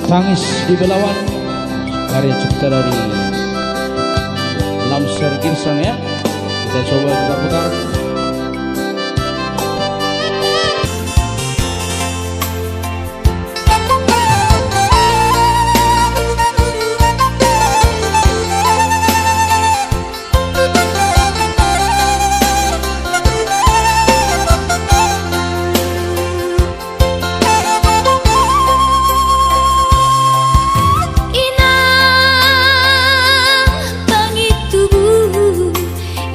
Tangis di Belawan, karya cipta dari Lamser Girsang ya. Kita coba putar-putar.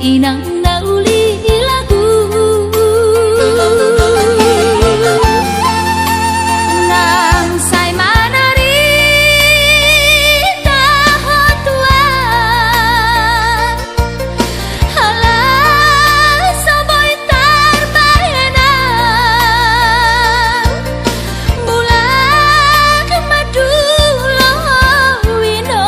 Inang nauli lagu nang say manari taho tua halah soboy tarbayana bulan madulo wino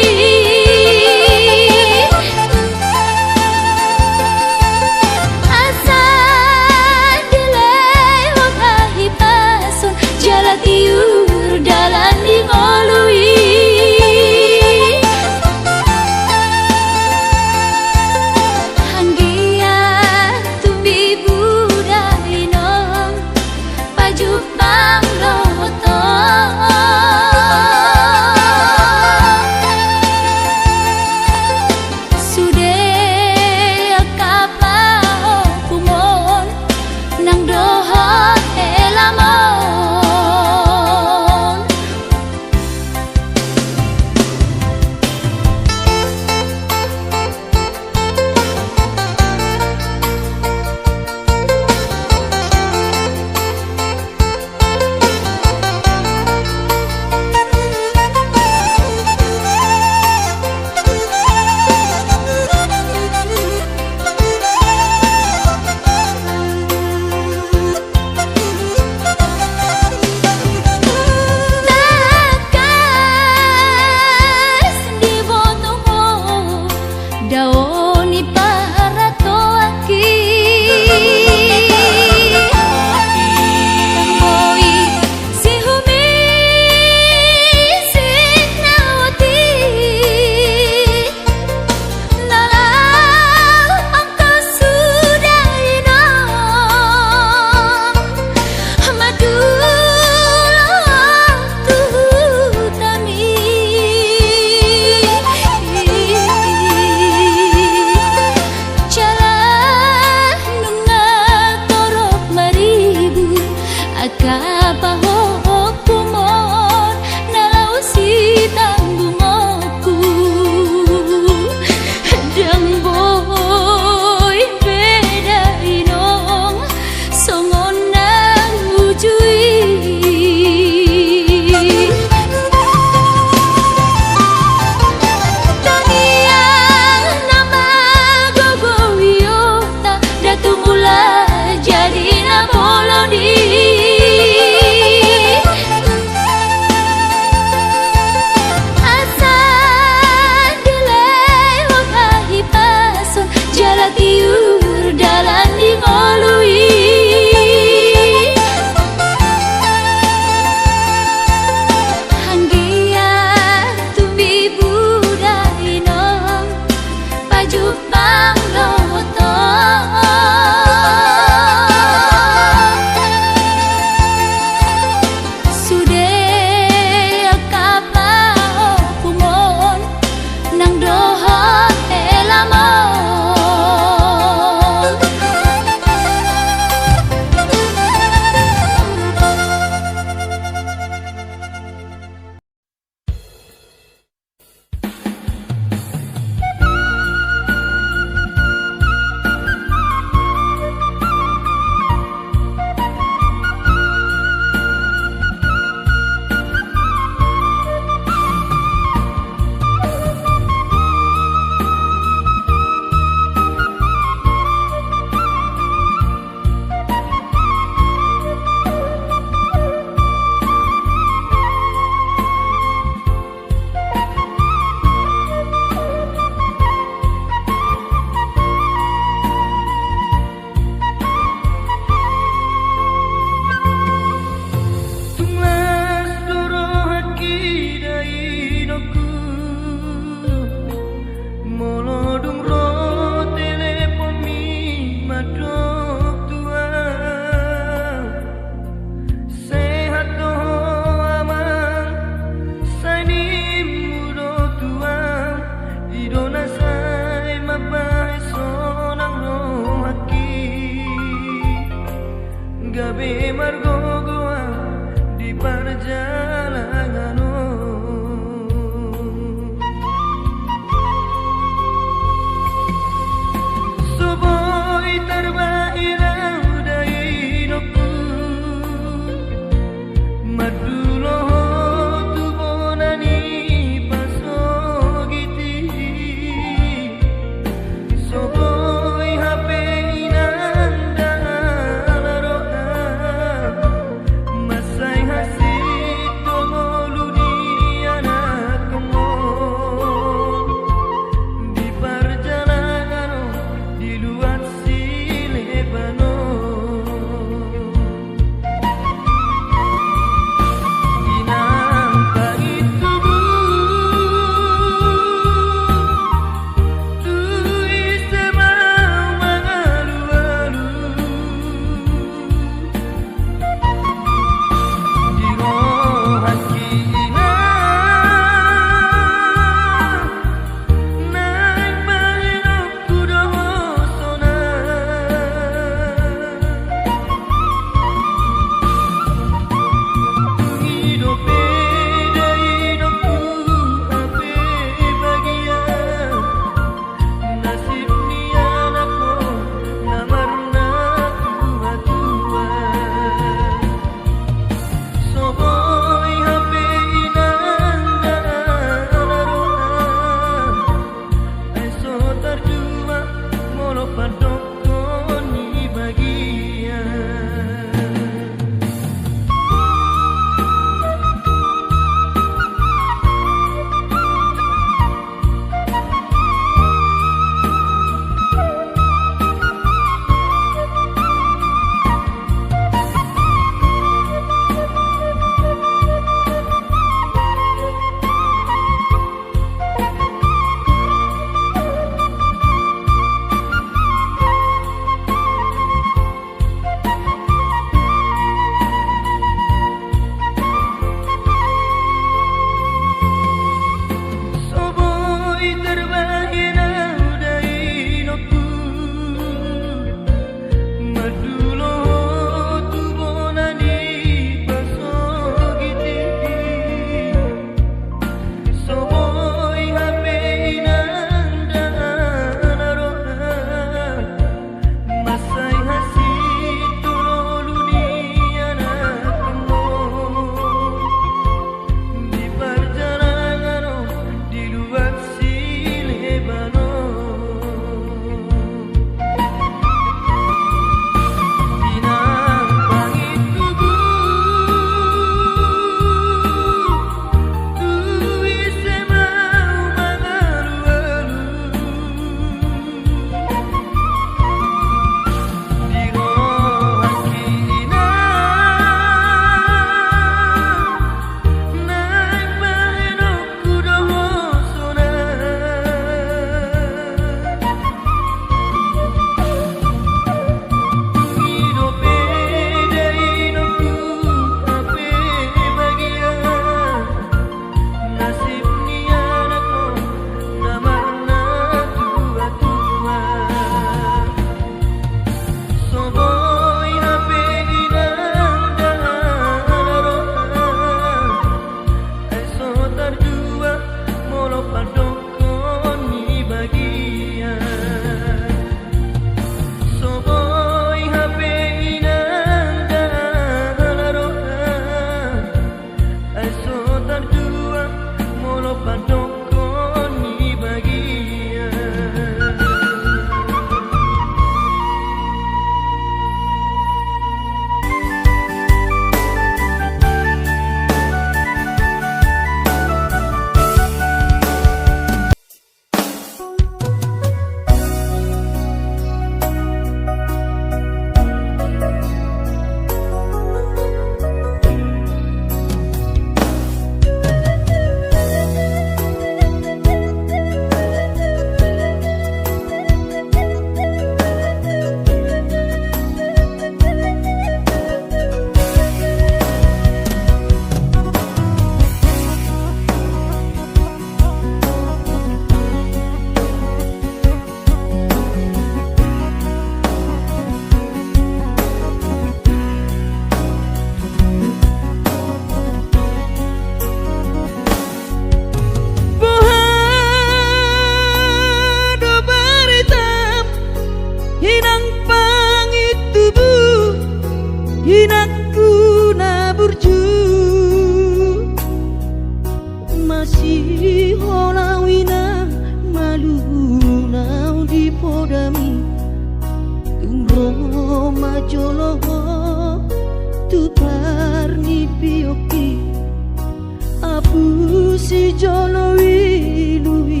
jolowi luwi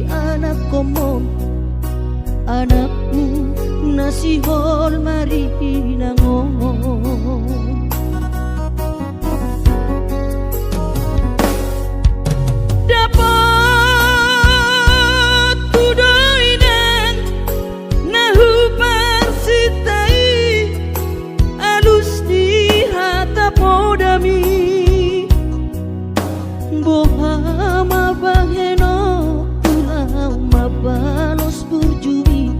anak komon anakmu nasihol mari nangon dapat tudoi dan nahu parsitai alus di hata podami boha mabaheno pulau mabalos burjumi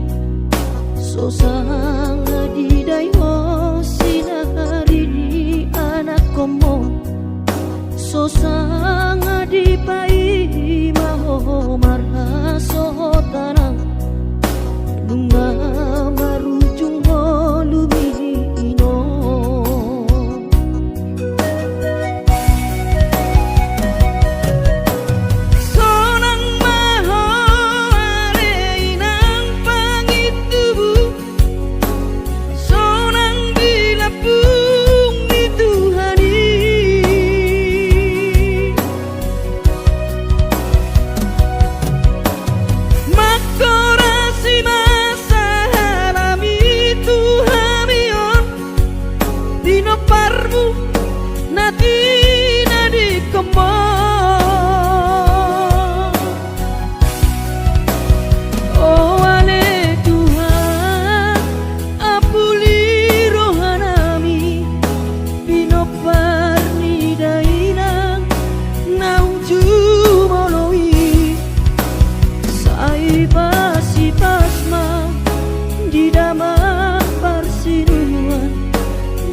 sosang didai ho sinari di anak komo sosang dipai maho marha sohotanang dunga marujung ho lumino sonang maho areinang pangitubu sonang dilapung di Tuhani makorasi masa halami Tuhamion dino parmu nati nadi kemon oh ale Tuhan apuli rohanami dino parni dainang nauju molowi sai pasi pasma di damang parsinuan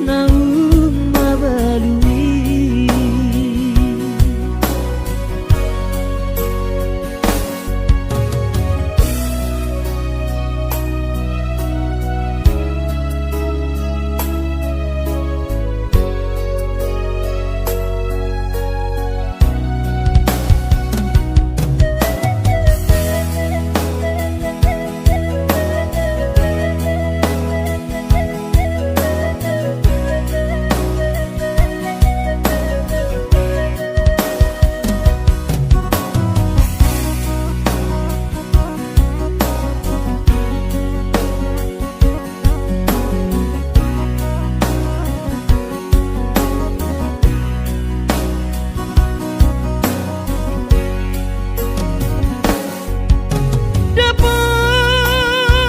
naum mabalui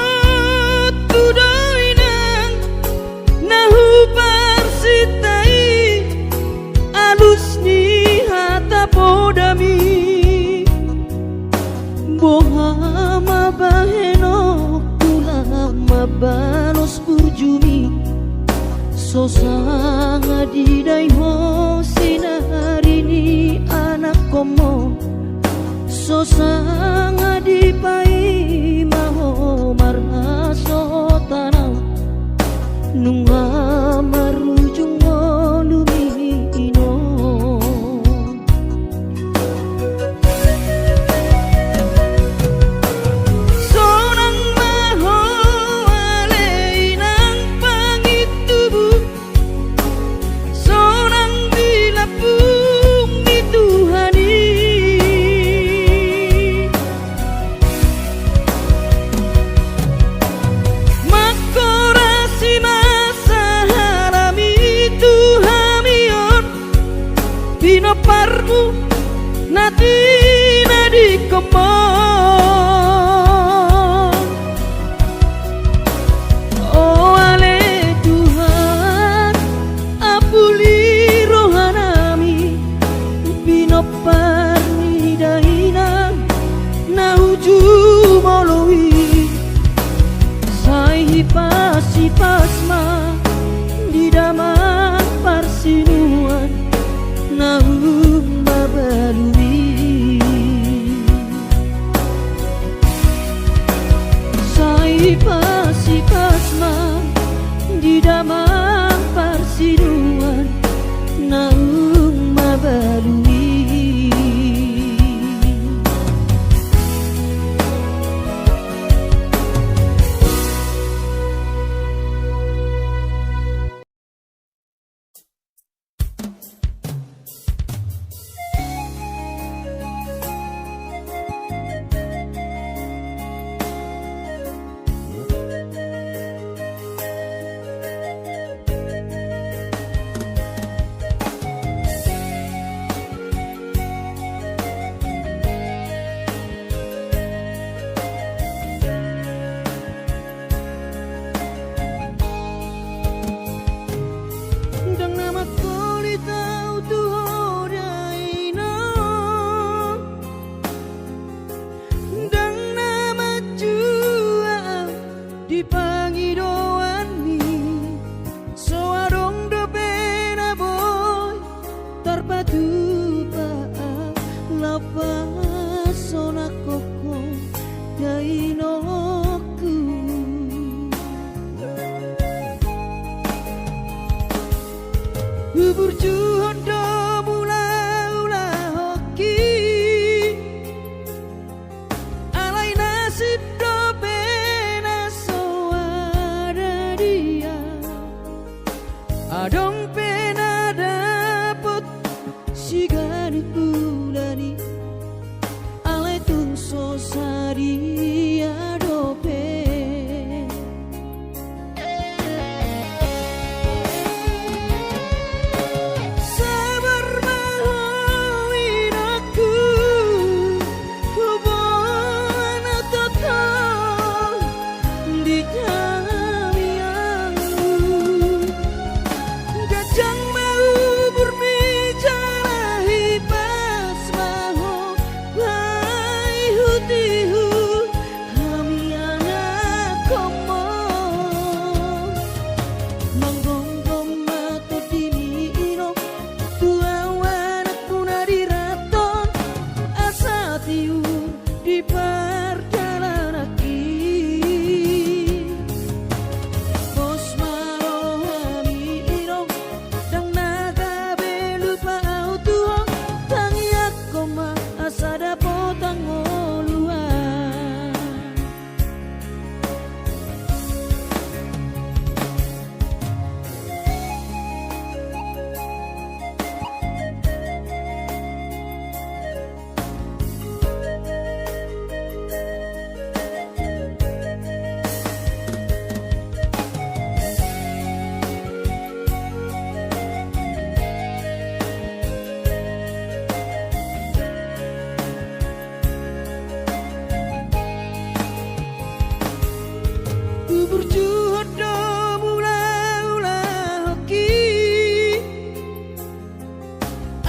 dapat tudoi nang nahu parsitai alus ni hata podami boha mabaheno pulau mabalos burjumi sosang didai ho sinari ni anak komo sosang dipai maho marha sotanang nunga marujung lumino sonang maho aleinang pangitubu sonang dilapung di Tuhani makorasi masa halami Tuhamion dino parmu nati nadi kemon oh ale Tuhan apuli rohanami bino parni dainang nauju molowi sai pasi pasma di damang parsinuan naum mabalui batu paa lapas sona koko dainoku bubur juhondo mula ula hoki alai nasib do pena soada dia adong pena dapot sigari bulani alai tungso saria dope sabar mahoin aku hubungan total di kamianmu gajang mau berbicara hibas maho bai hutihu kami anak komo manggonggong mato diniro tua wanak puna diraton asa tiu di perjalanan bos marohami iro dang naga belupa autuo tangiak koma asada potang oluan bubur juhondo mula ula hoki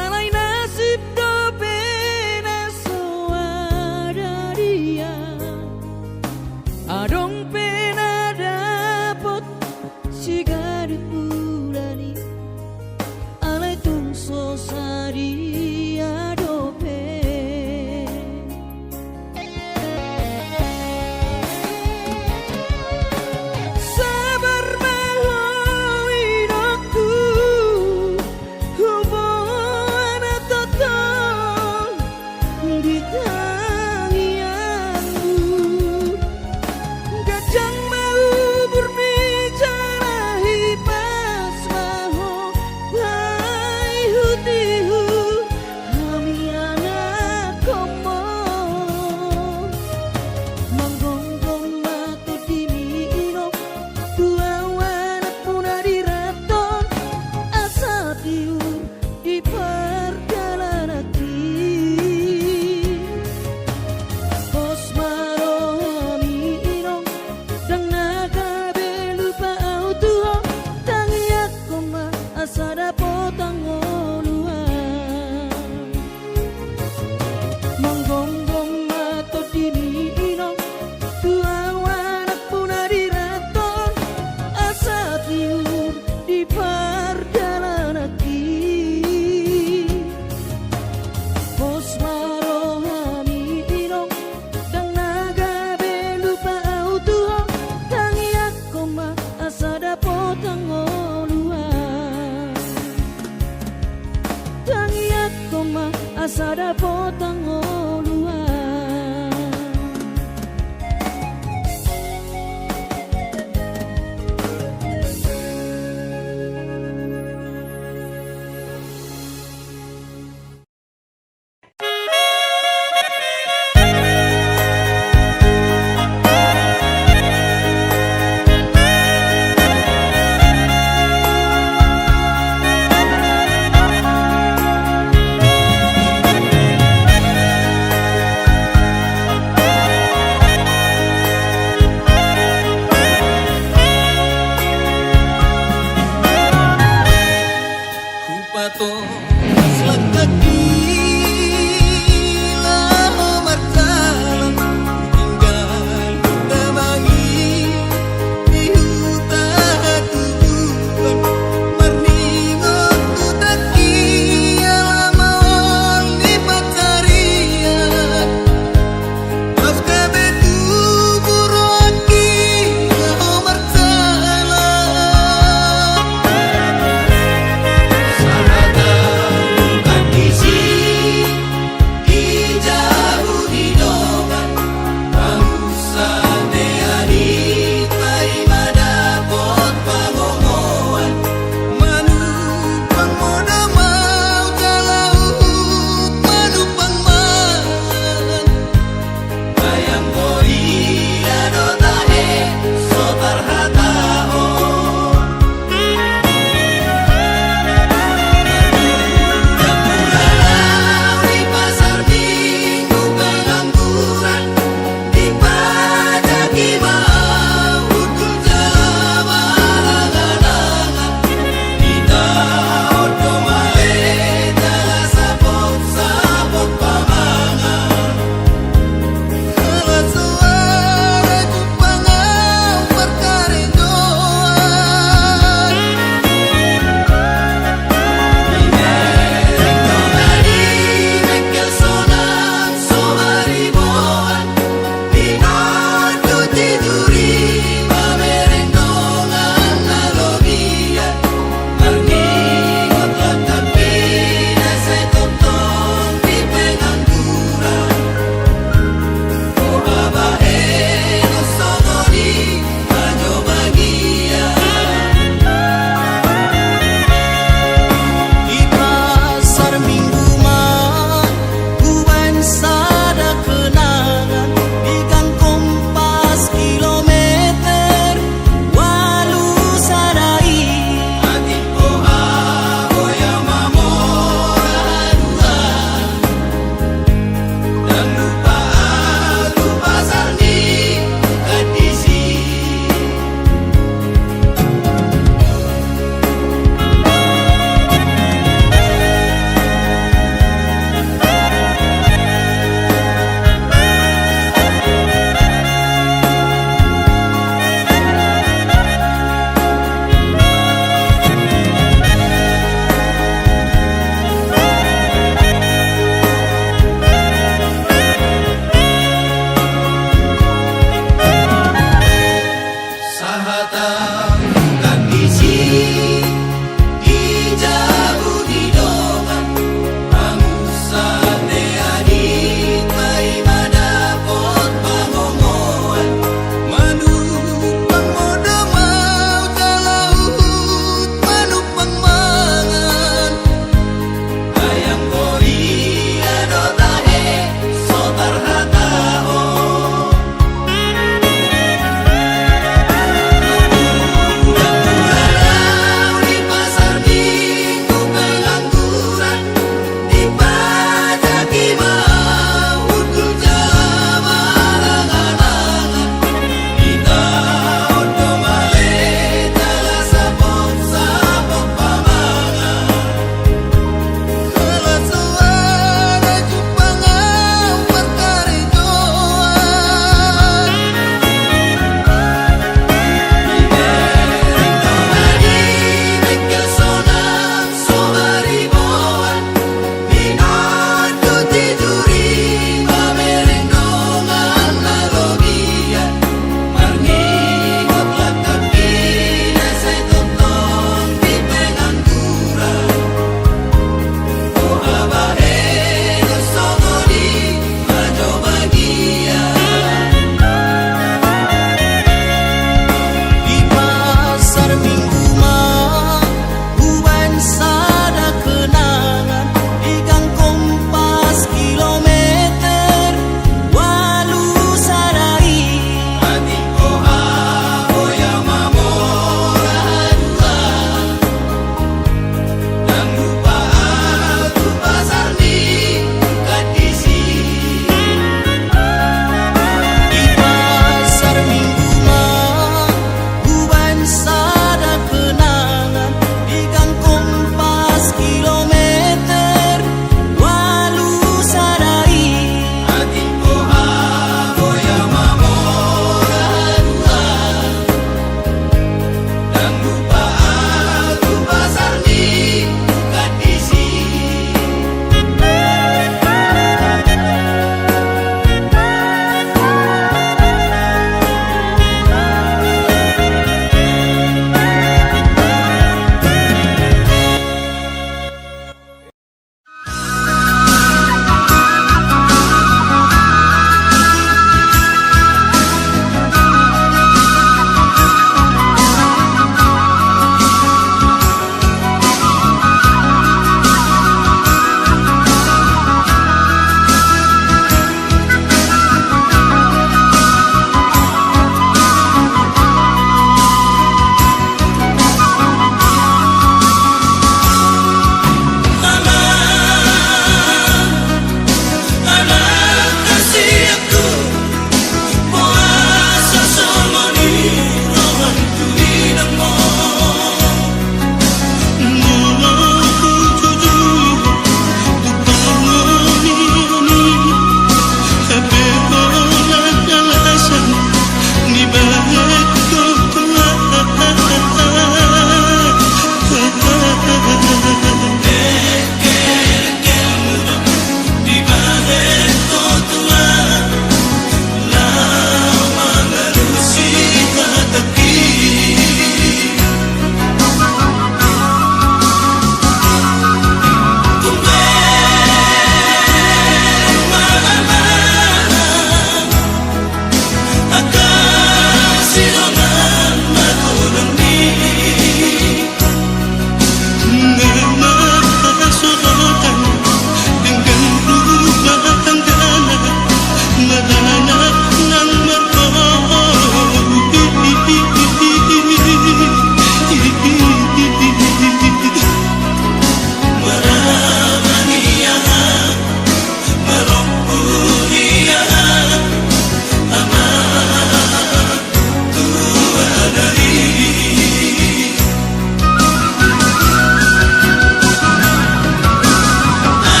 alai nasib do pena soada dia adong pena dapot sigari bulani alai tungso saria dope sabar mahoin aku hubungan total di tangianmu gajang mau berbicara hibas maho bai hutihu kami anak komo manggonggong mato diniro tua wanak puna diraton asa tiur di perjalanan bos marohami irong dang naga belupa autuo tangiak koma asada potang oluan manggonggong mato diniro tua wanak puna diraton asa tiur di perjalanan bos marohami irong dang naga belupa autuo tangiak koma asada potang oluan tangiak koma asada potang oluan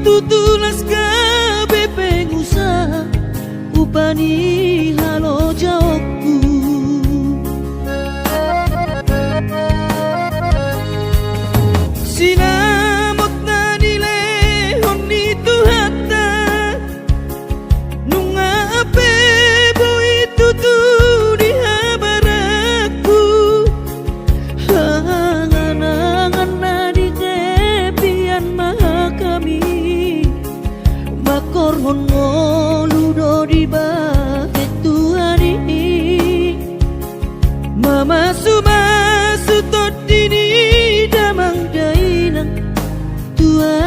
tutulas kabeh pengusaha upani halo jawabku. Sinamot na nilehon nito hata nung ape boy tutu di habaraku. Hanganangan na di kepian maha kami makorhon ngoludo di bahet Tuhani mama sumasu tot dini damang dainang tua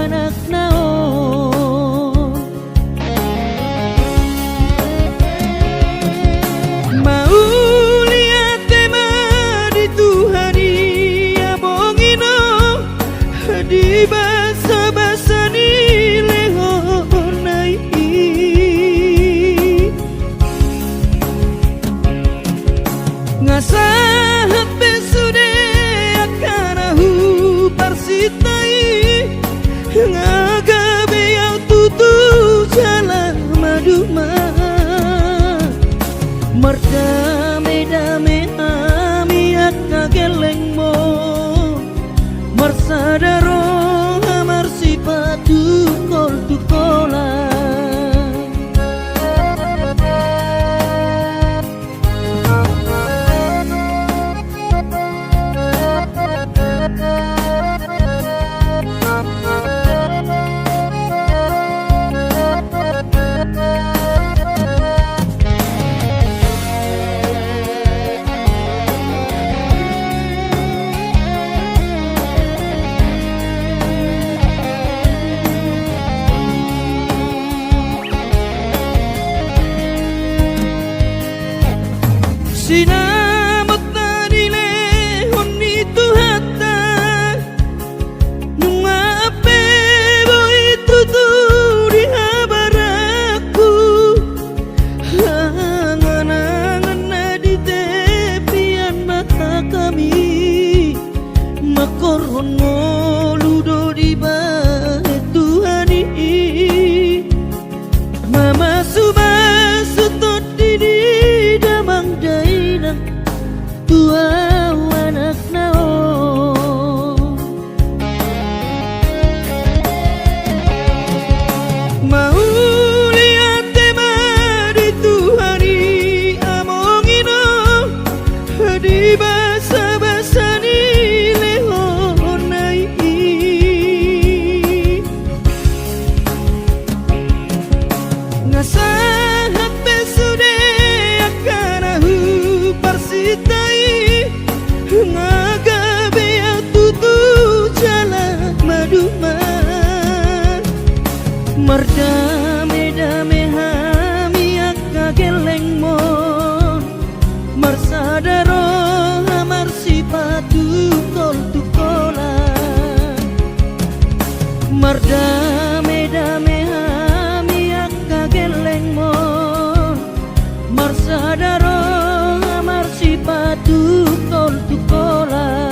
anak naon mau lihat tema di Tuhani abongino di basa-basa ni lehonai ngasahat besude akanahu parsitai ngagabe yang tutu jalan maduma merdame-dame ami akageleng mo marsadaro amar sipatu kol tukola. Sinamot na nilehon nito hata nung ape boy tutu di habaraku. Hanganangan na di tepian mata kami makorhon ngoludo di bahet Tuhani mama sumasu tot dini damang dainang tua anak naon mau lihat tema di Tuhani amongino di basa-basa ni lehonai ngasahat besude akanahu parsitai ngagabe yang tutu jalan maduma merdame-dame hami akageleng mon marsadaro amar sipatu kol tukola merdame-dame hami akageleng mon marsadaro amar sipatu kol tukola.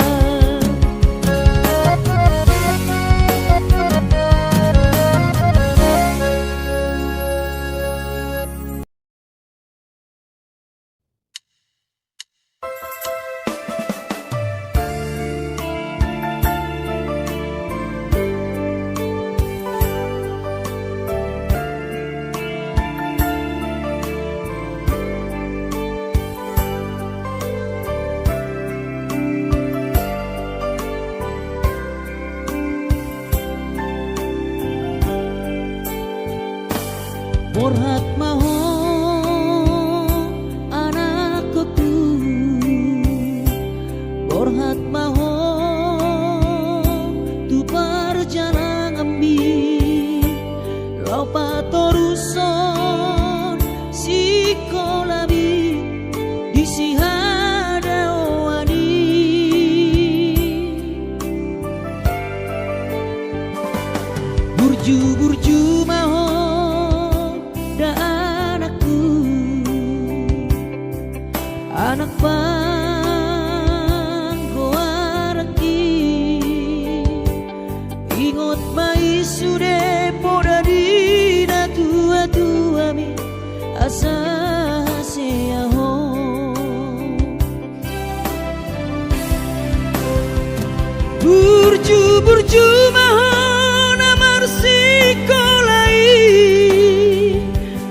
Borhat maho anakku borhat maho tu perjalanan ambi lopa toruson sikolabi disihada wani burju-burju maho anak panggoaraki ingot mai sudah Burju-burju mahon amar sikolai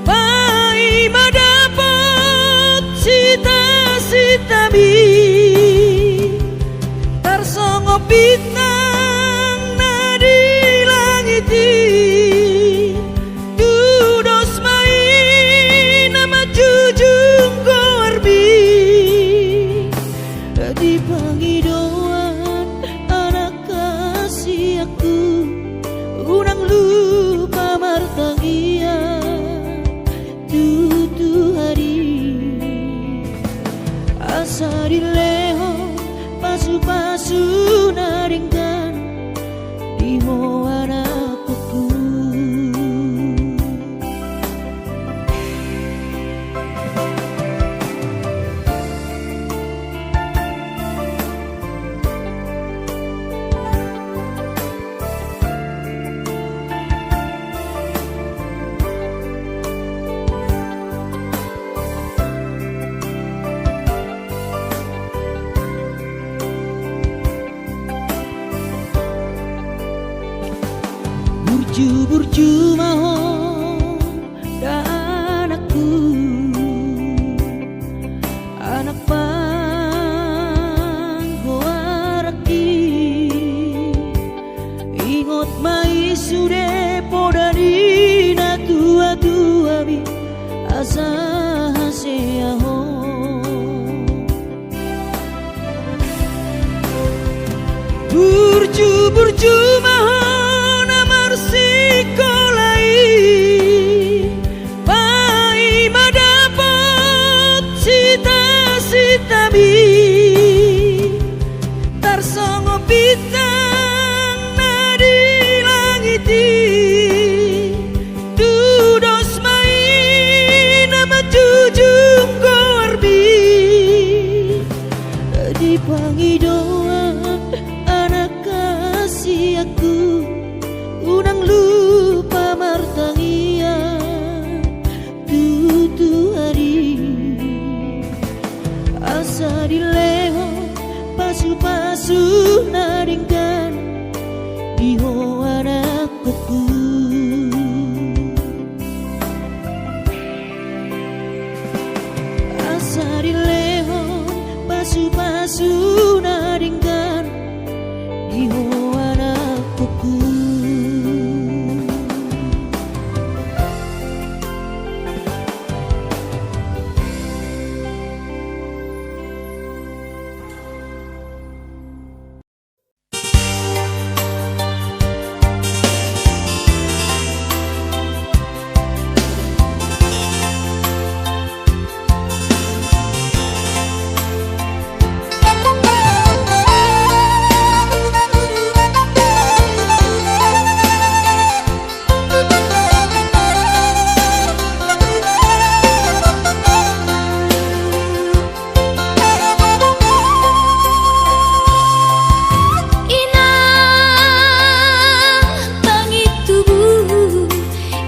pai madapot sita-sitami tarsongo bintang nadi langiti dudos main nama jujung gorbi di panggidoan anak kasih aku unang lupa martangia tutu hari asa dileho pasu-pasu naringkan di mo anakku. Burju-burju mahon dan anakku anak panggoaraki ingot mai sude podadina tua-tua bi asa haseaho burju-burju mahon amar sikolai pai madapot sita-sitami tarsongo bintang nadi langiti dudos main nama jujung gorbi di panggidoan anak kasih aku unang lupa martangia tutu hari asa dileho pasu-pasu naringkan di ho anakku. Asa dileho pasu-pasu naringkan di ho anakku.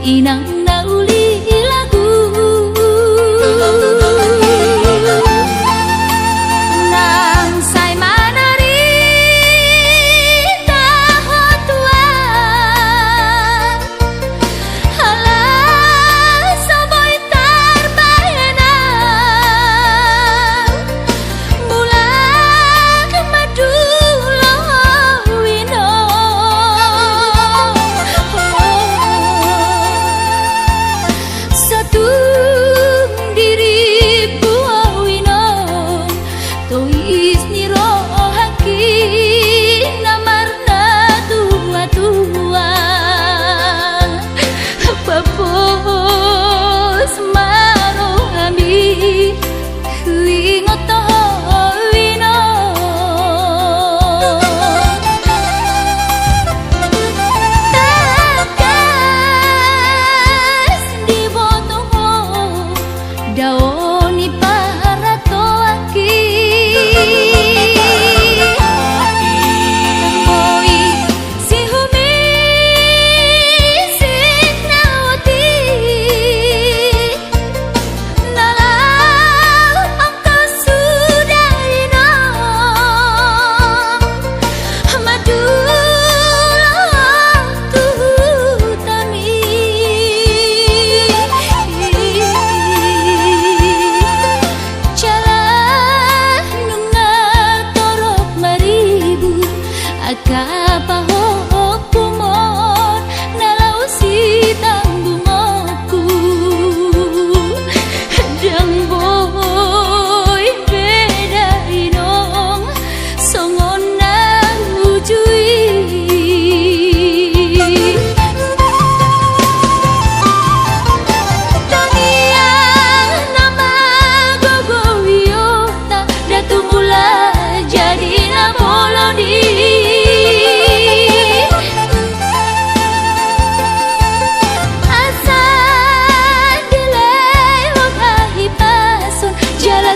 Inang nauli lagu nang say manari tahotuan halah saboy tarbayana bulan madulo wino kumon nalau si tanggungoku dang boy beda inong songon nang ujui tangian nama gogo wiota datu mula jadi nabolodi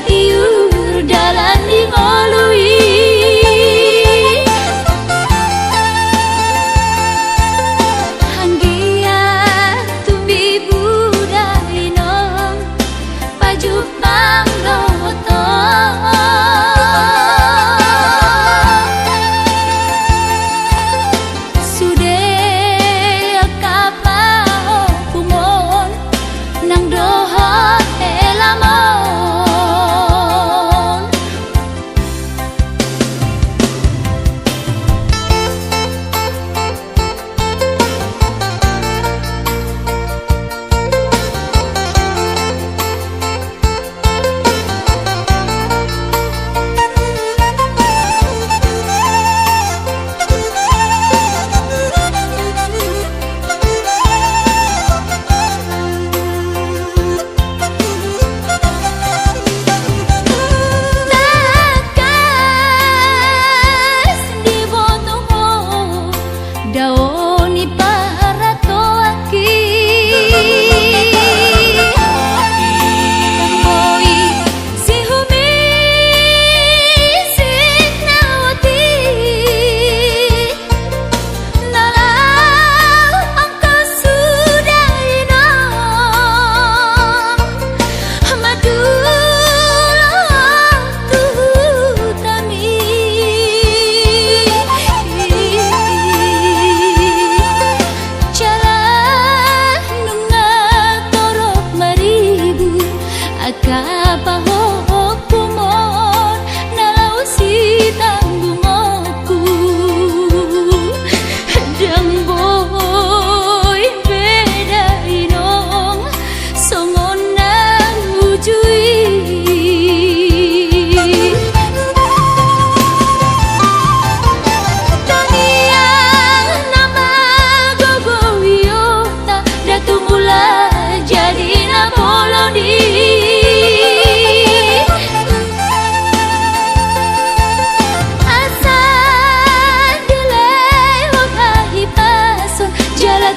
tiur dalan di ngolui hanggia tumbi budai nong pajuk mangloto sude kapao kumon nang dohot elamon daoni para toaki koi si humi si nawati nalau angka sudah inong madulah tuh tami kapaho kumon nalau si tanggungoku dang boy beda inong songon nang ujui tangian nama gogo wiota datu mula jadi nabolodi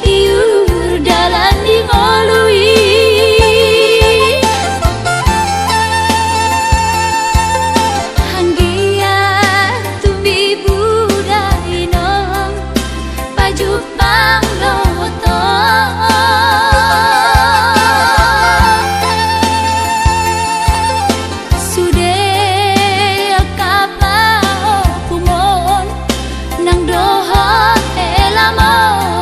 tiur dalan di ngolui hanggia tumbi budai nong pajuk mangloto sude kapao kumon nang dohot elamon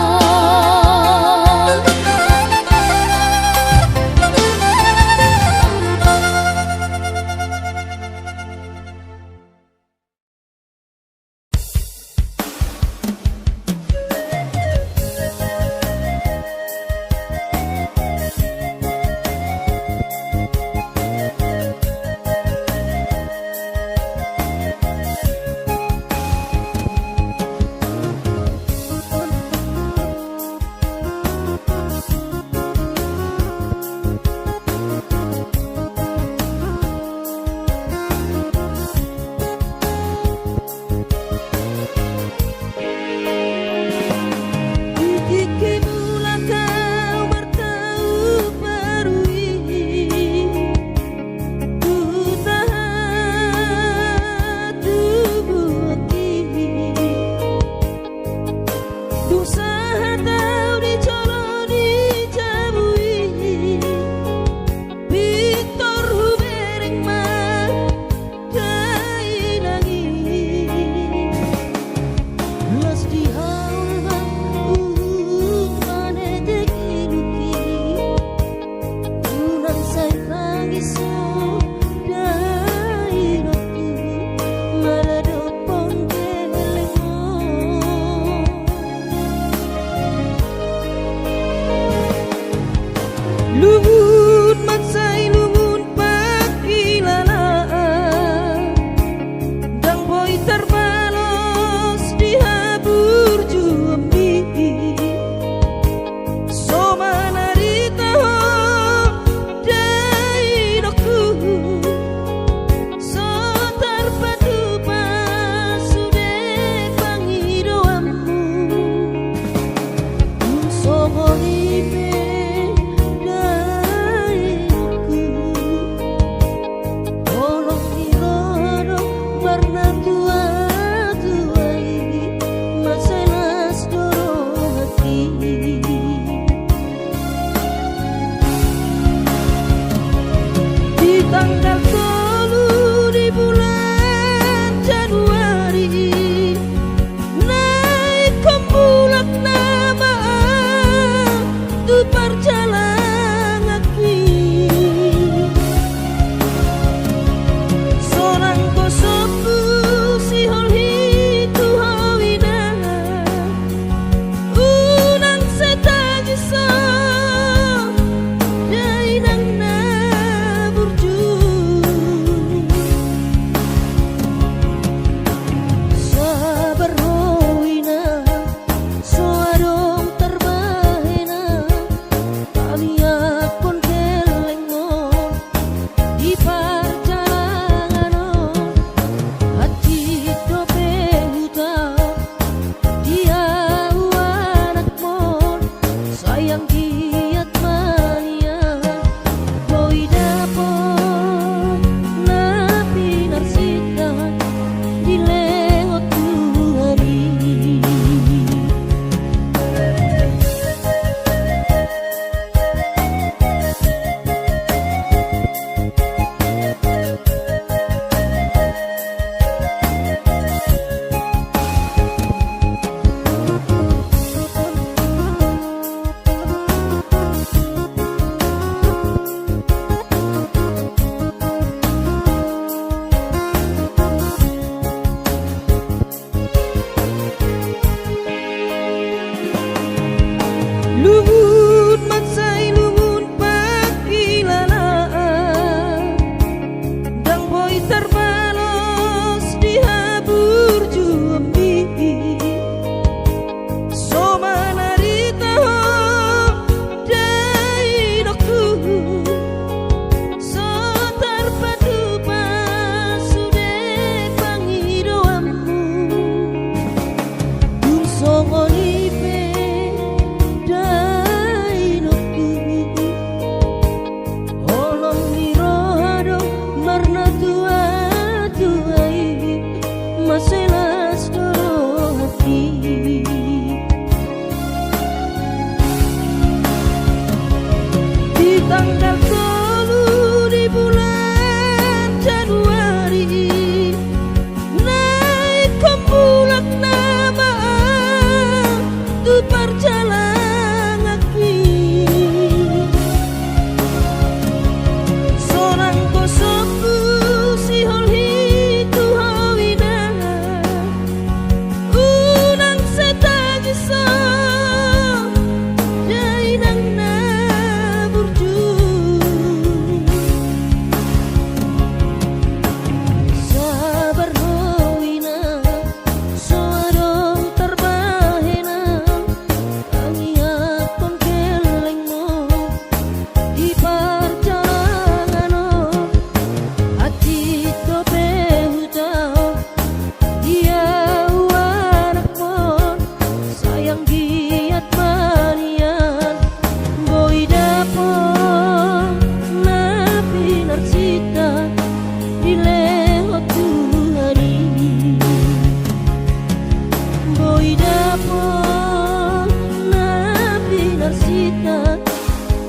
dapur nabi narsita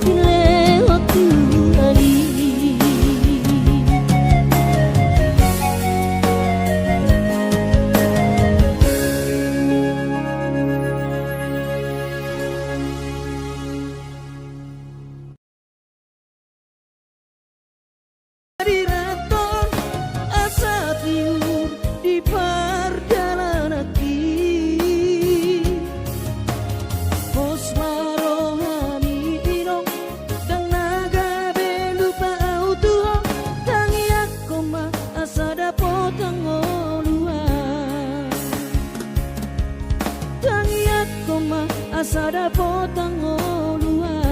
dilewat Tuhan. Di raton asa tiur di perjalanan Bos marohani inong dan naga belupa autuho tangi aku ma asa dapot angoluan tangi aku ma asa dapot angoluan.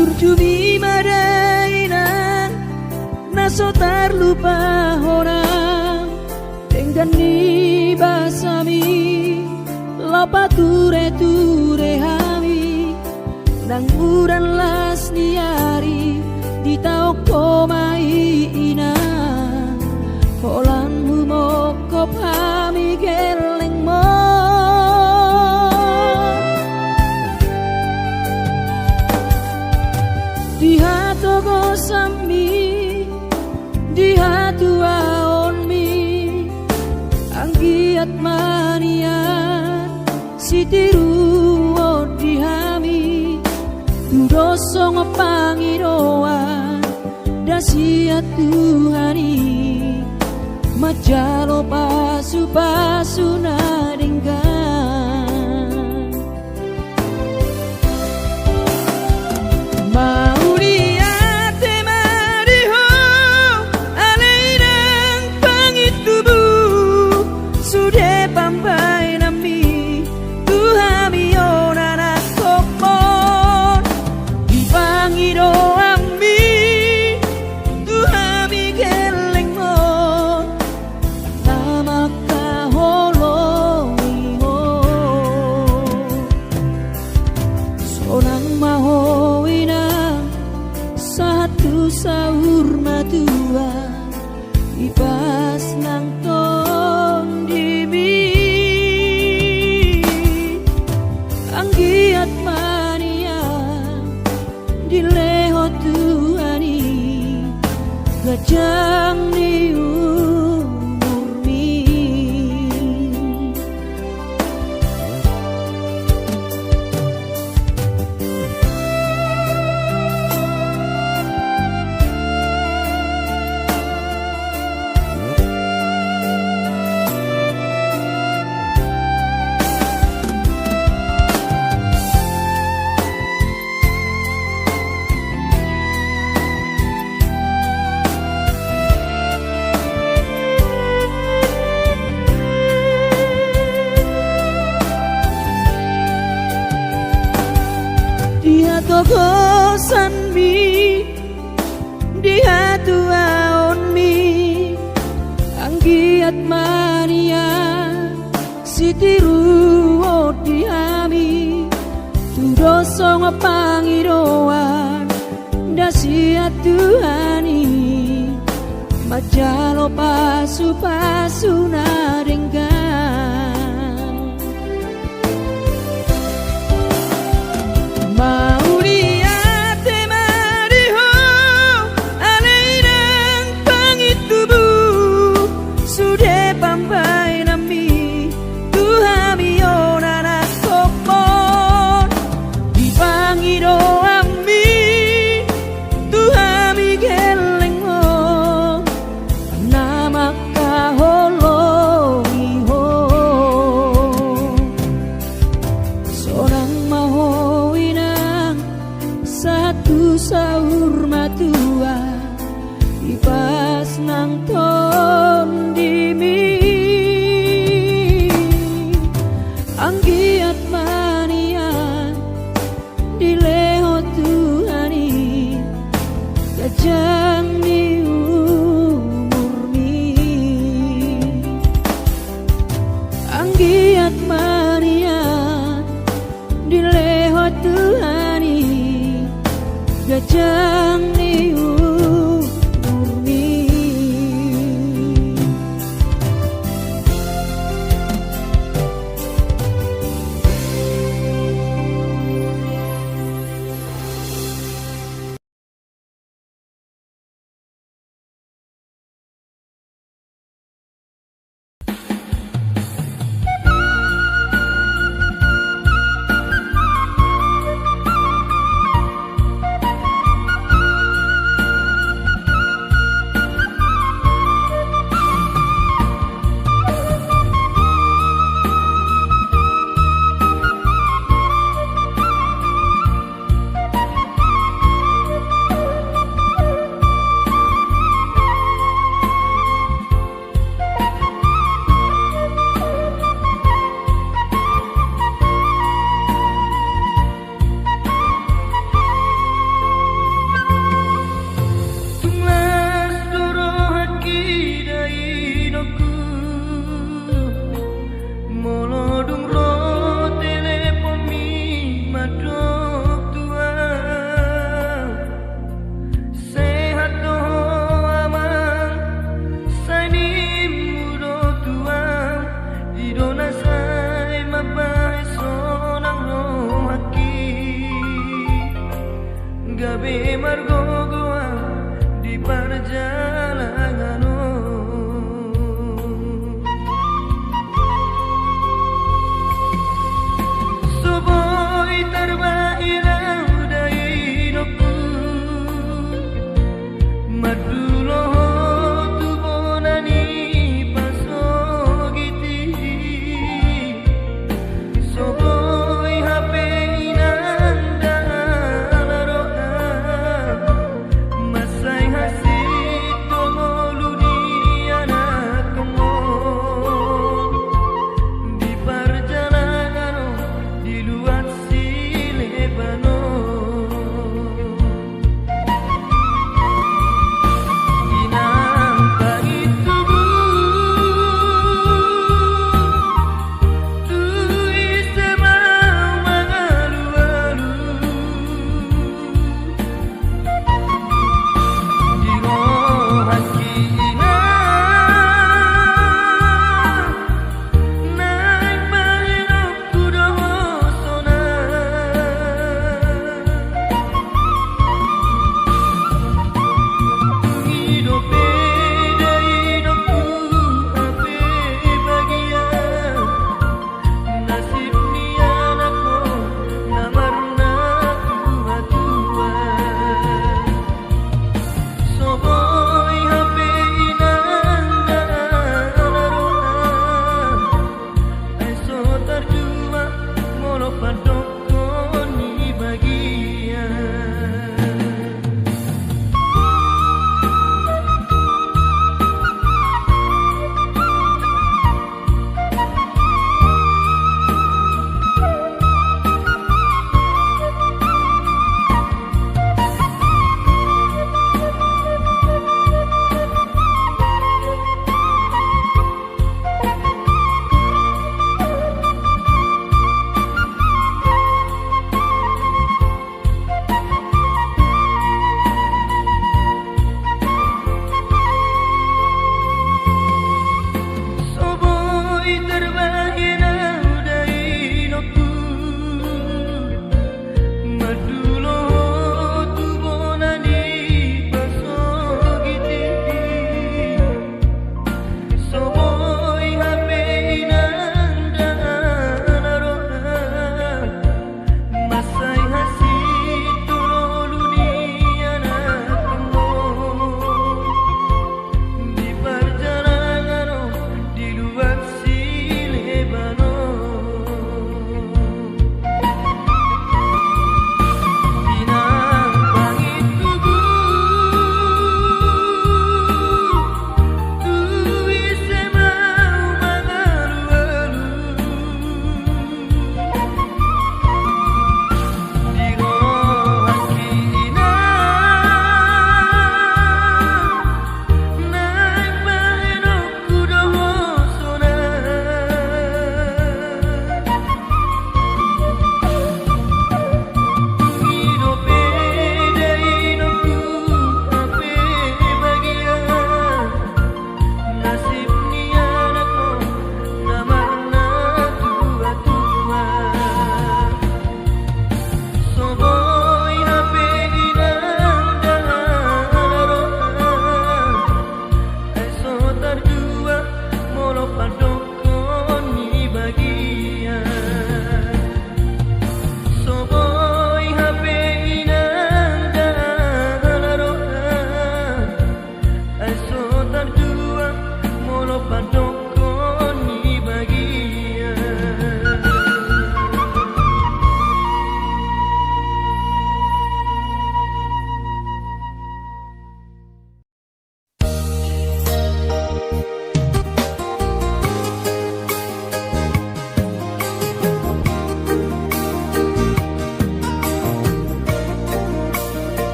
Turjumi madainan naso terlupa orang dengan ni basami lopa ture hami nang uran las niari di tau komai ina holan humoko pami geleng mo di hatu gosami di hatu aonmi anggiat manian sitiru odihami tudoso ngopangiroan dasiat Tuhani majalo pasu nadenggan sahur matua ibas nang tong dibi anggiat mania dileho Tuhani gajang ni umurmi kosan mi di hatu aon mi anggiat mania sitiru odihami tudoso ngopangiroan dasiat Tuhani majalo pasu nadenggan giat maniat dilehot Tuhani gajang ni bumi. Gabe margogoa di perjalanan Soboy terbahirau dari noku Madulo tu bonani pasogiti Soboy hape inanda alaroa Masai hasit tongolu di anak kemon Di perjalanan di luar si Lebanon Inang pahit tubuh tu istemau mengalu-alu Di rohan kina naik mahirap kudosona Hidup beda hidupku ape bagian Nasib ni anakku namarna tua-tua Soboy hape inanda alaroa Eso terjua molo padokon ni bagian Soboy terbahirau dari noku Madulo tu bonani pasogiti Soboy hape inanda alaroa Masai hasit tololu ni anak kemon Di perjalanan di luar si Lebanon Inang pahit tubuh tu istemau mengalu-alu Di rohan kina naik mahirap kudosona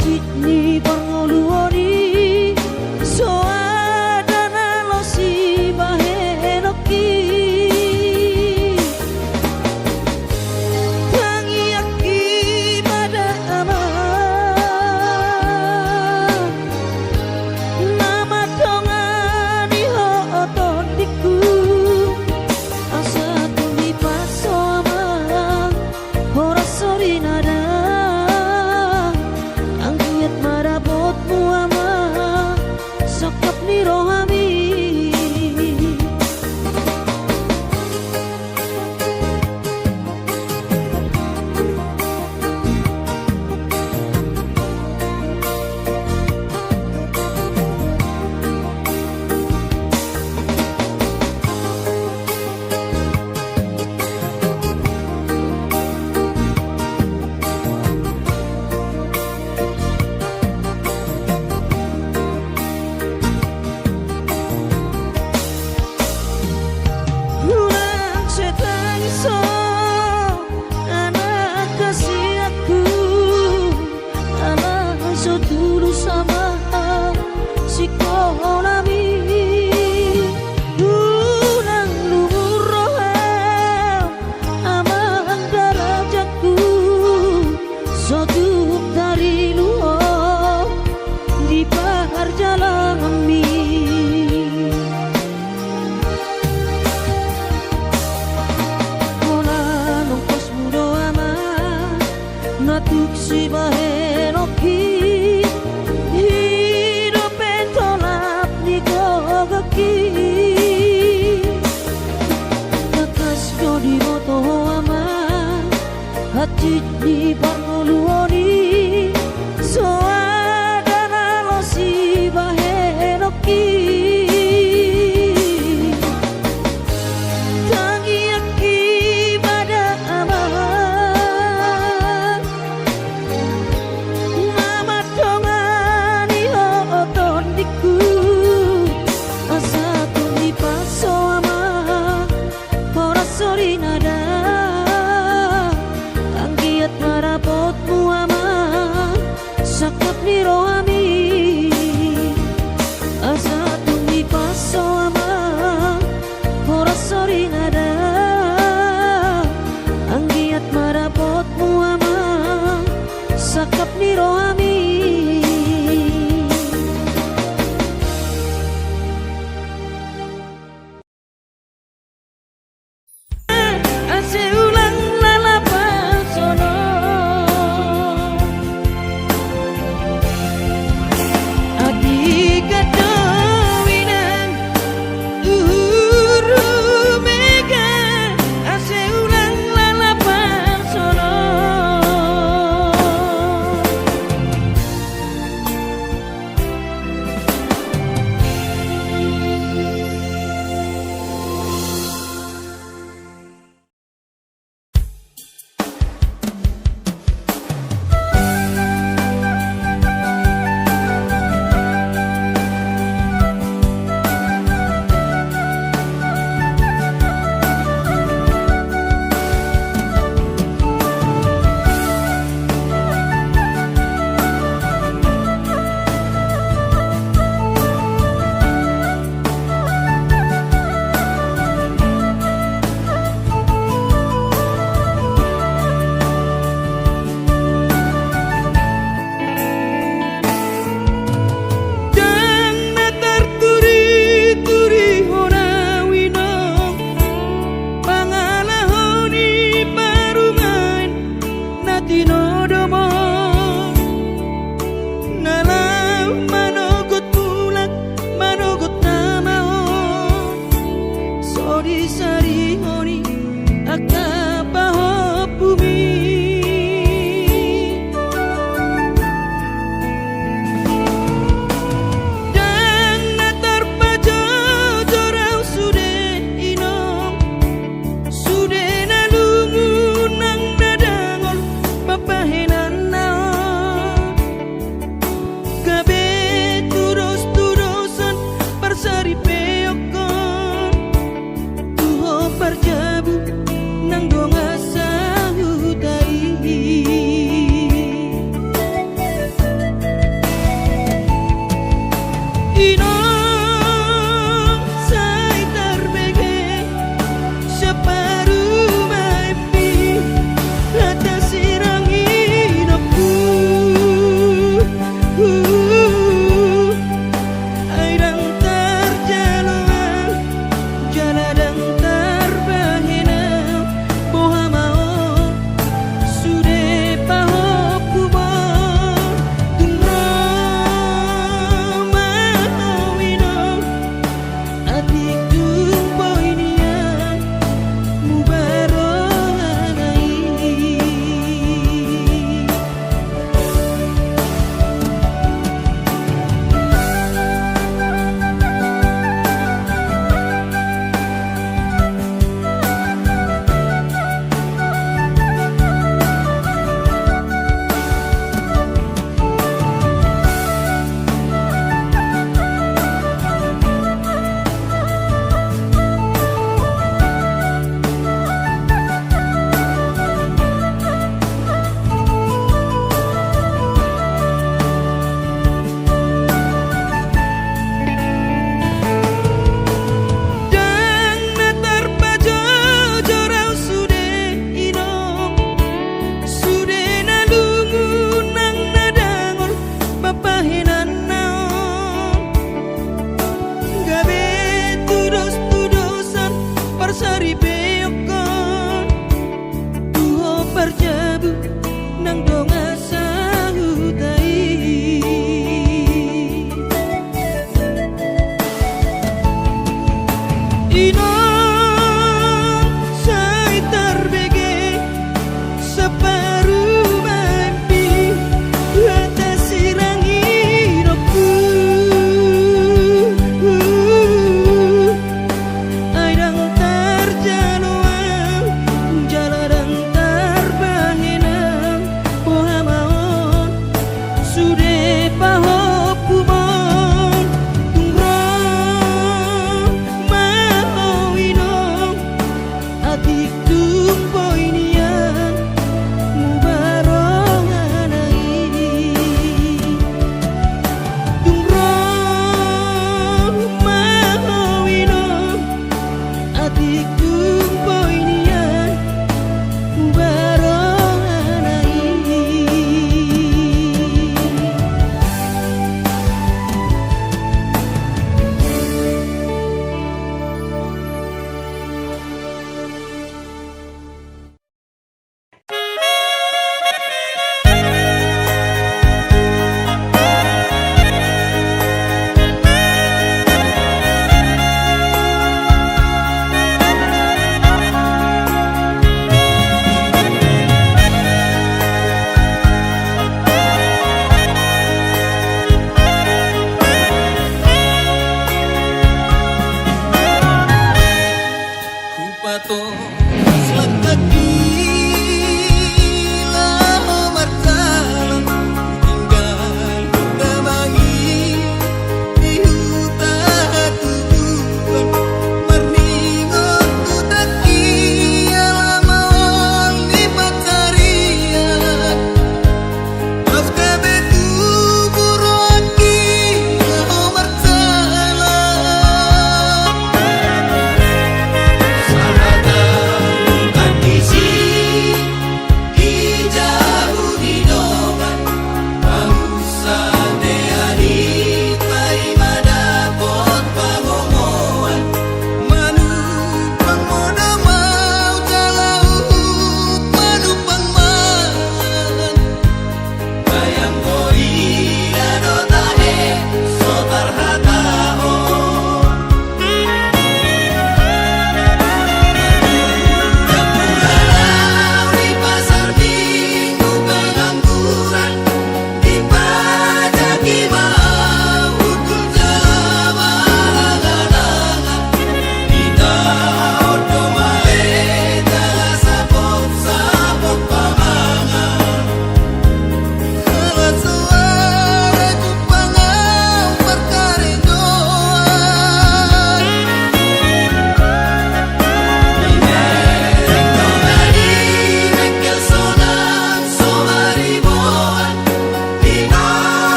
hajit ni pangoluoni soadana losi bahenoki tangi aki pada ama nama dongani ho otondiku asa tumi paso ama ora sori nada angkiat marabotmu ama sokap ni rohami Ulang setang iso anak kasih aku anak so dulu sama si kolami ulang luhur roham amang darajatku so duk dari luhur di bahar jalan mi natuk si bahenoki hidup entolap ni gogaki kakas jodi moto ama hati ni pangoluoni soadana losi bahenoki tangi aki pada ama sorry nada angkiat marabotmu ama sakap ni rohami asa tumi paso ama ora sorry nada angkiat marabotmu ama sakap ni rohami seulang lalapan sono adi kadowinan uru mega seulang lalapan sono Bahenan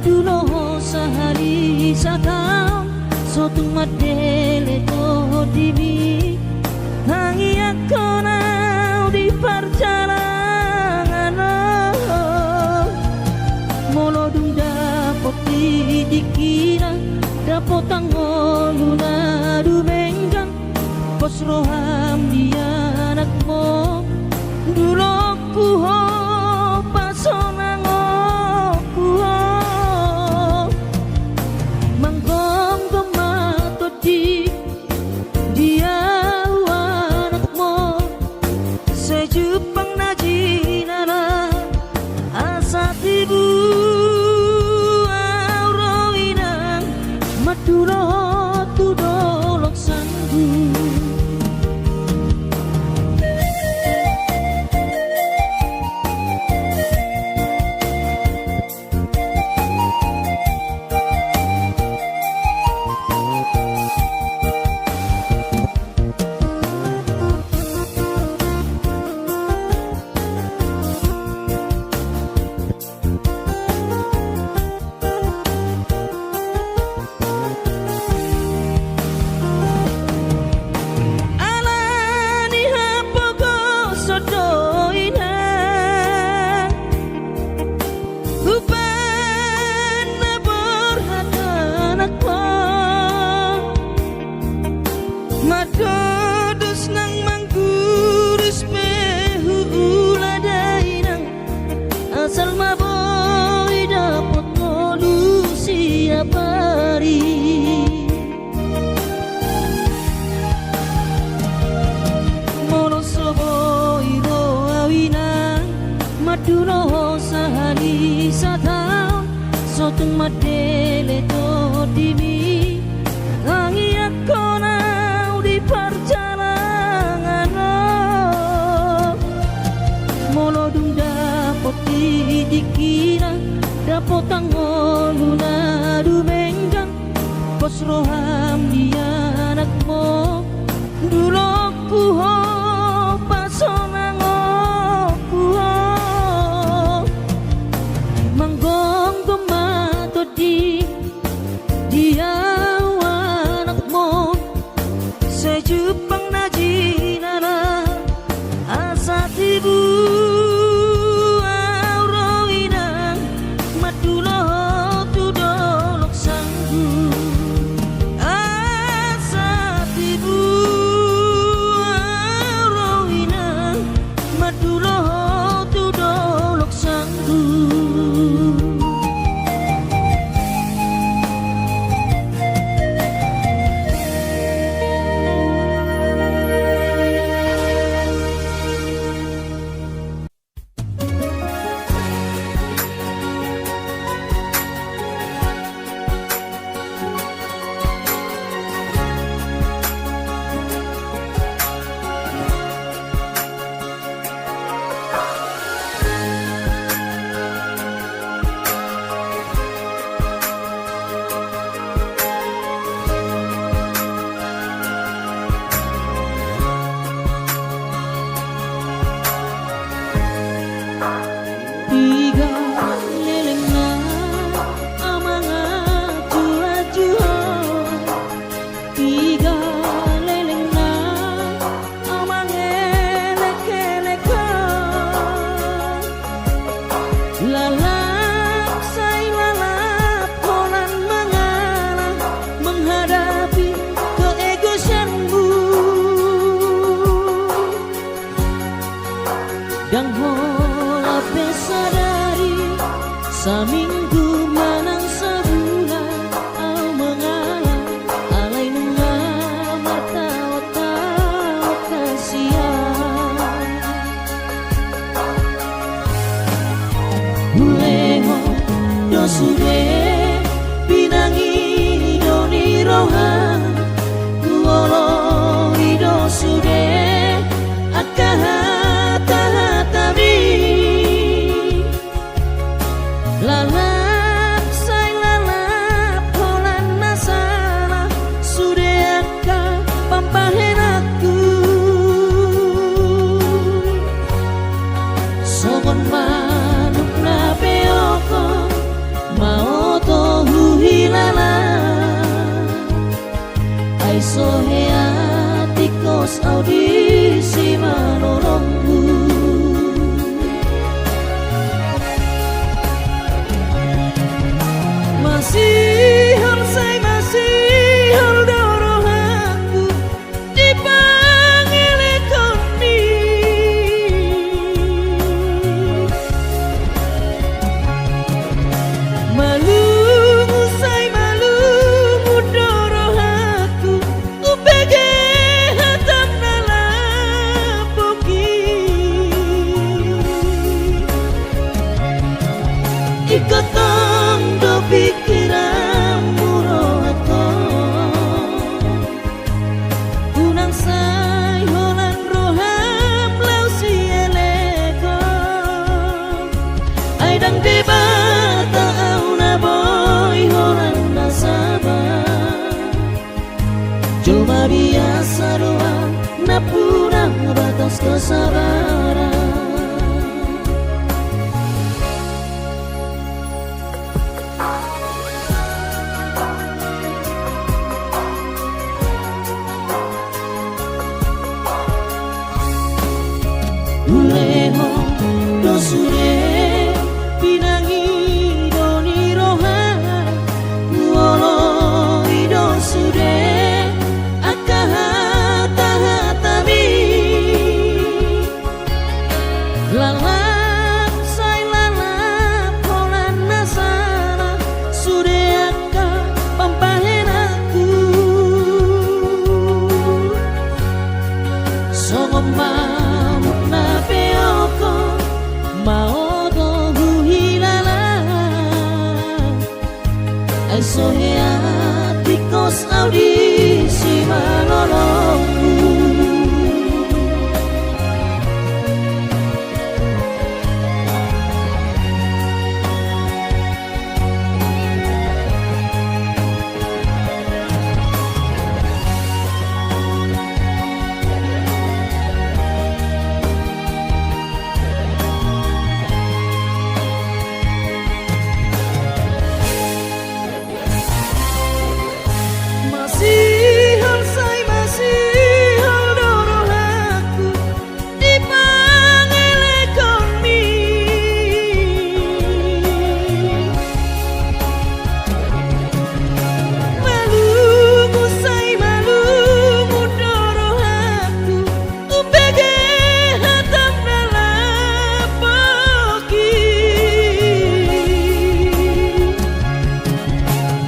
madulo sehari satang sotung madele to dimi tangi aku nau di perjalanan molo dung dapot di dikira dapot tangoluna dumenggang pos roham dia anakmu dulu ku ho pasonang ku ho manggong tomato di dia anakmu sejupang najinana asa tibu auroinang madulo tudolok sanggu. Madodos nang manggurus pehu uladainang asal maboy dapot ngolu siap hari mono soboy ro awinang maduno sahani satang sotung madele to dimi tangi aku di perjalanan molo dung dapot di dikira dapot tangoluna dumenggang pos roham dia anakmu dulu ku ho pasonang ku ho manggong tomato di dia sejupang najinana asa tibu auroinang madulo tudolok sanggu asa tibu auroinang madulo tudolok sanggu. Dan hola pesadari saminggu manang sebulan au mengalah alai mengamar tau kasihan Buleho dosude pinangi doni rohan Kuolo dosude akahat la la de bata una boy horan nasaba Jelma biasa doa na pura batas kesabaran Uleho dosure pinangi doni roha Uolo idosure akahata hatami Lalap say lalap kolan nasana Sure aka pampahenaku Songomam na peoko maodo huhilala Ay soheatikos audisi manolongku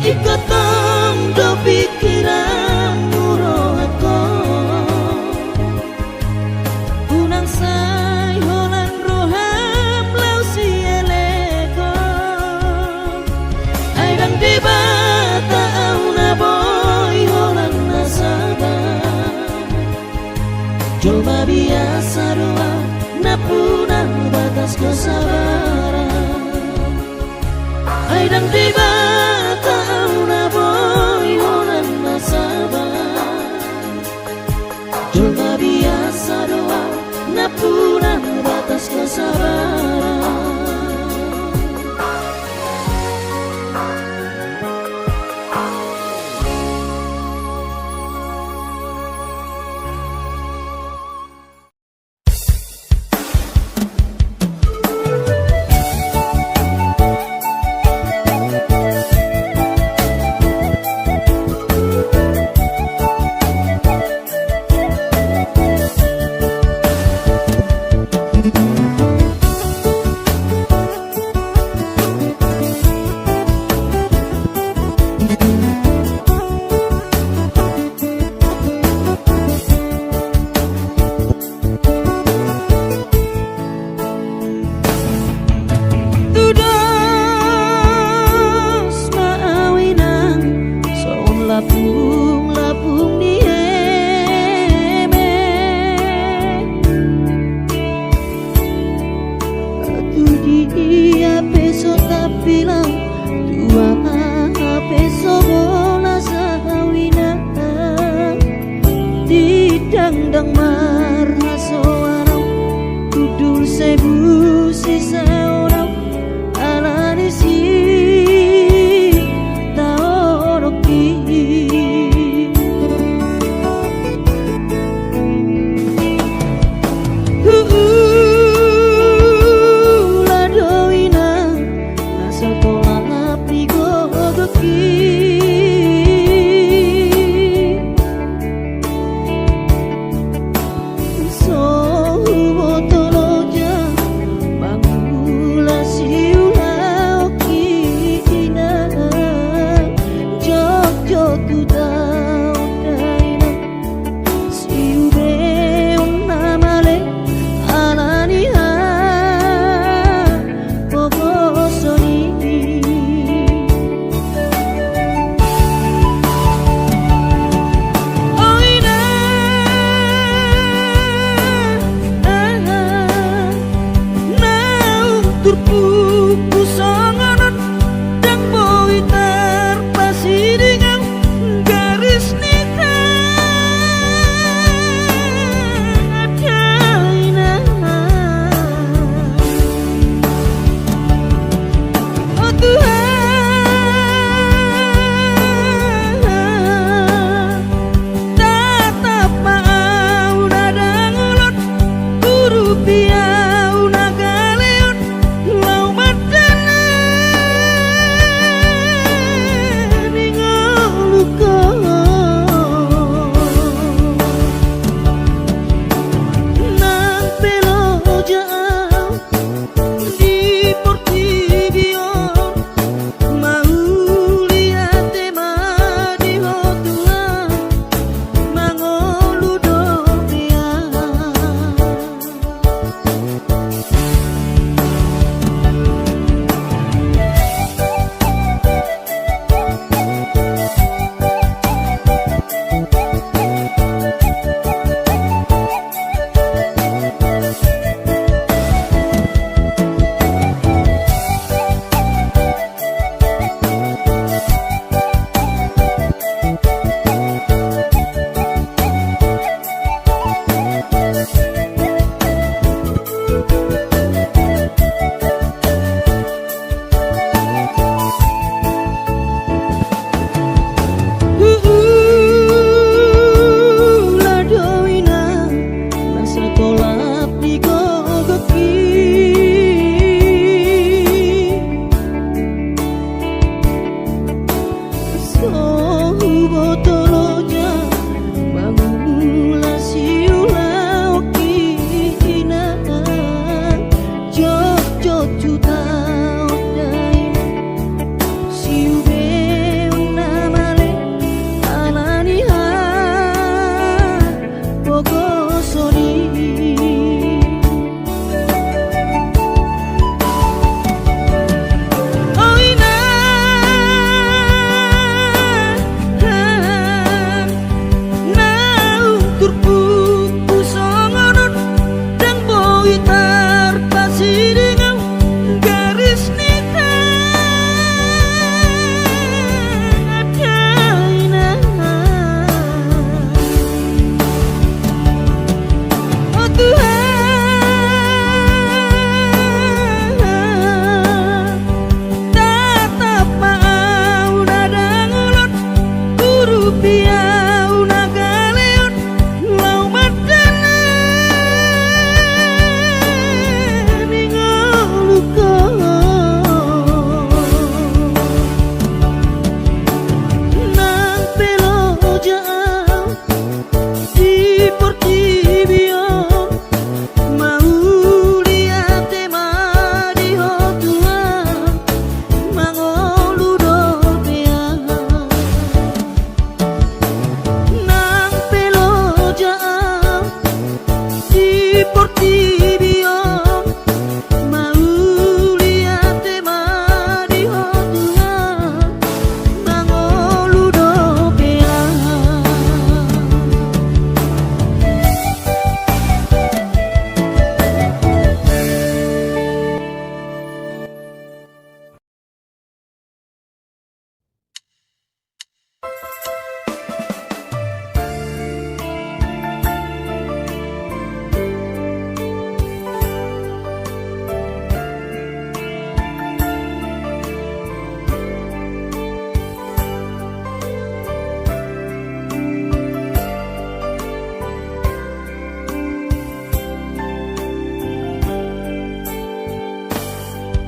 Ikotong do pikiran murohako Unang say holan roham lau si eleko Ay dang di bata una boy holan nasaba Jelma biasa doa na puna batas kesabaran Ay dang di bata una boy holan nasaba Jelma biasa doa na puna batas kesabaran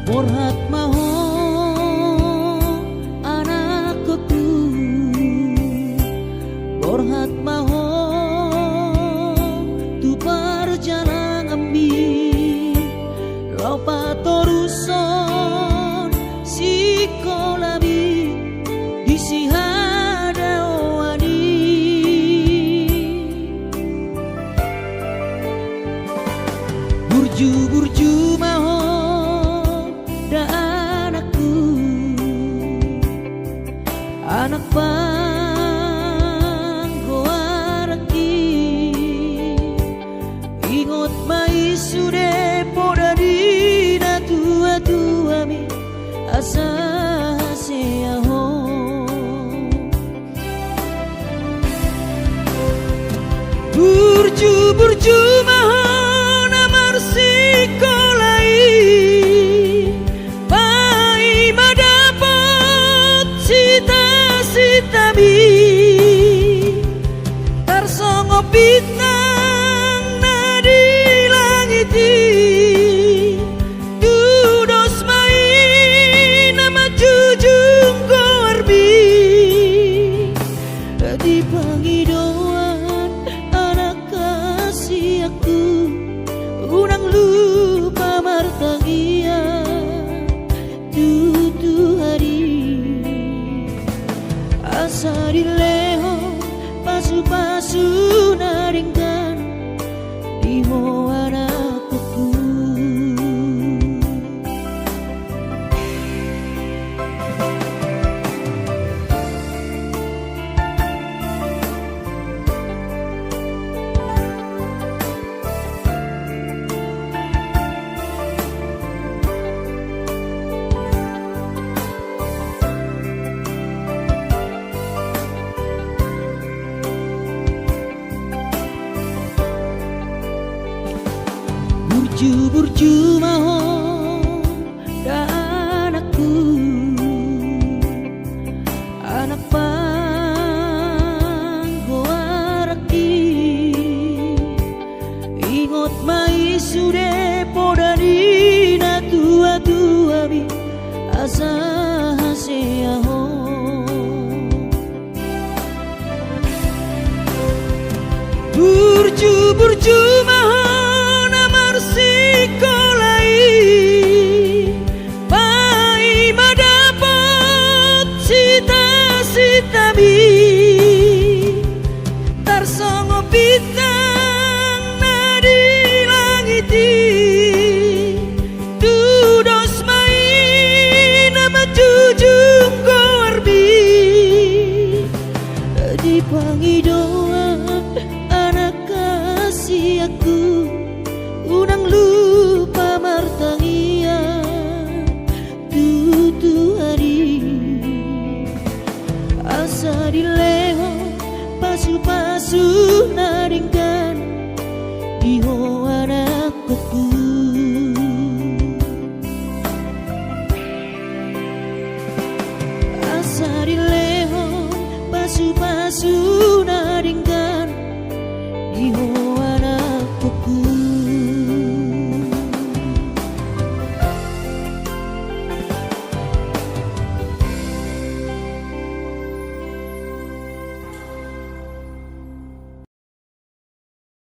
Borhat maho anakku, borhat maho tu perjalanan ambil lopa toruson sikolabi disihada wadi burju maho da anakku, anak panggoaraki ingot mai sude poda dina tua mi asa seaho burju mahon amar sikolai bintang nadi langiti dudos main nama jujung korbi di pangidauan anak kasih aku unang lupa martagia tutu hari asa dileho pasu-pasu naringkan iho anakku. Burju mahon da anakku, anak panggoaraki ingot mai sude poda dina tua bi asa seaho burju mahon amar sikolai pai madapot sita mi tarsongo bintang nadi langiti dudos main nama jujung korbi di pangidauan anak kasih aku